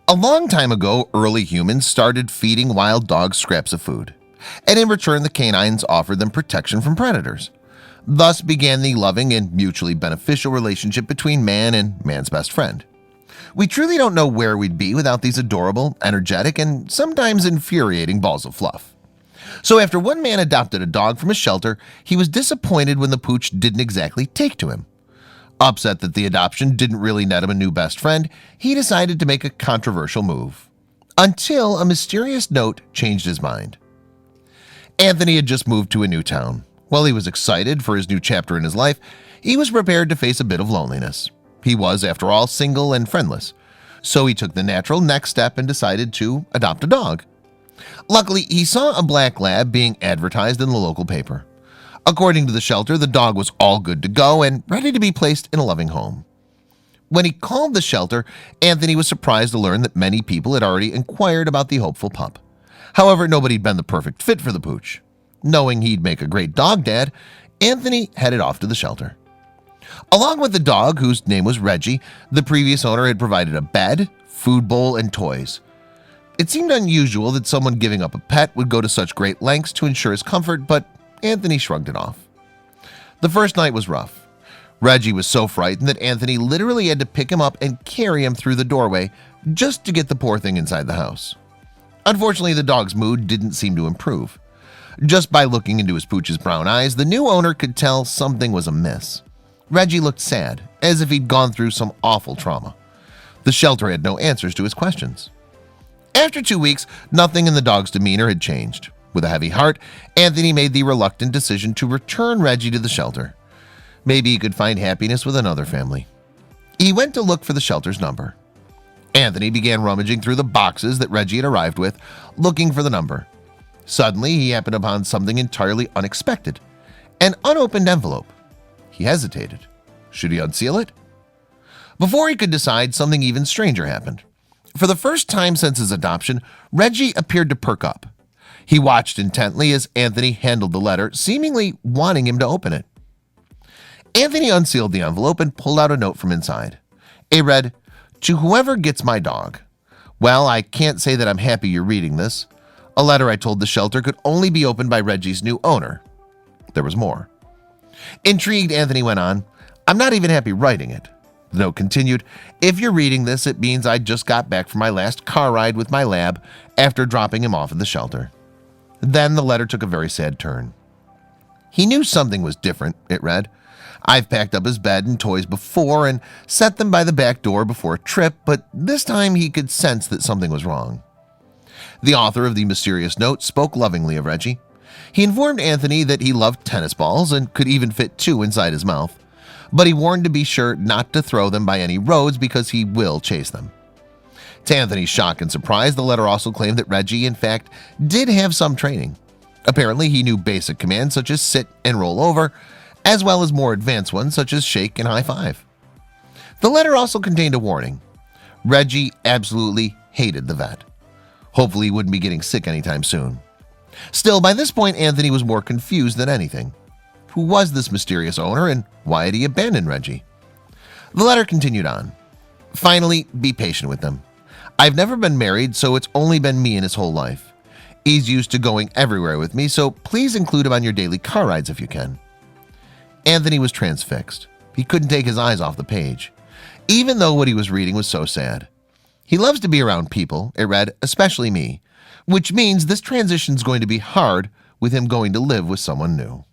A long time ago, early humans started feeding wild dogs scraps of food, and in return the canines offered them protection from predators. Thus began the loving and mutually beneficial relationship between man and man's best friend. We truly don't know where we'd be without these adorable, energetic, and sometimes infuriating balls of fluff. So after one man adopted a dog from a shelter, he was disappointed when the pooch didn't exactly take to him. Upset that the adoption didn't really net him a new best friend, he decided to make a controversial move. Until a mysterious note changed his mind. Anthony had just moved to a new town. While he was excited for his new chapter in his life, he was prepared to face a bit of loneliness. He was, after all, single and friendless. So he took the natural next step and decided to adopt a dog. Luckily, he saw a black lab being advertised in the local paper. According to the shelter, the dog was all good to go and ready to be placed in a loving home. When he called the shelter, Anthony was surprised to learn that many people had already inquired about the hopeful pup. However, nobody had been the perfect fit for the pooch. Knowing he'd make a great dog dad, Anthony headed off to the shelter. Along with the dog, whose name was Reggie, the previous owner had provided a bed, food bowl, and toys. It seemed unusual that someone giving up a pet would go to such great lengths to ensure his comfort, but Anthony shrugged it off. The first night was rough. Reggie was so frightened that Anthony literally had to pick him up and carry him through the doorway just to get the poor thing inside the house. Unfortunately, the dog's mood didn't seem to improve. Just by looking into his pooch's brown eyes, the new owner could tell something was amiss. Reggie looked sad, as if he'd gone through some awful trauma. The shelter had no answers to his questions. After 2 weeks, nothing in the dog's demeanor had changed. With a heavy heart, Anthony made the reluctant decision to return Reggie to the shelter. Maybe he could find happiness with another family. He went to look for the shelter's number. Anthony began rummaging through the boxes that Reggie had arrived with, looking for the number. Suddenly, he happened upon something entirely unexpected, an unopened envelope. He hesitated. Should he unseal it? Before he could decide, something even stranger happened. For the first time since his adoption, Reggie appeared to perk up. He watched intently as Anthony handled the letter, seemingly wanting him to open it. Anthony unsealed the envelope and pulled out a note from inside. It read, "To whoever gets my dog. Well, I can't say that I'm happy you're reading this. A letter I told the shelter could only be opened by Reggie's new owner." There was more. Intrigued, Anthony went on, "I'm not even happy writing it." The note continued, "If you're reading this, it means I just got back from my last car ride with my lab after dropping him off at the shelter." Then the letter took a very sad turn. He knew something was different, it read. "I've packed up his bed and toys before and set them by the back door before a trip, but this time he could sense that something was wrong." The author of the mysterious note spoke lovingly of Reggie. He informed Anthony that he loved tennis balls and could even fit 2 inside his mouth, but he warned to be sure not to throw them by any roads because he will chase them. To Anthony's shock and surprise, the letter also claimed that Reggie, in fact, did have some training. Apparently, he knew basic commands such as sit and roll over, as well as more advanced ones such as shake and high five. The letter also contained a warning. Reggie absolutely hated the vet. Hopefully, he wouldn't be getting sick anytime soon. Still, by this point, Anthony was more confused than anything. Who was this mysterious owner and why had he abandoned Reggie? The letter continued on. "Finally, be patient with them. I've never been married, so it's only been me in his whole life. He's used to going everywhere with me, so please include him on your daily car rides if you can." Anthony was transfixed. He couldn't take his eyes off the page, even though what he was reading was so sad. "He loves to be around people," it read, "especially me, which means this transition's going to be hard with him going to live with someone new."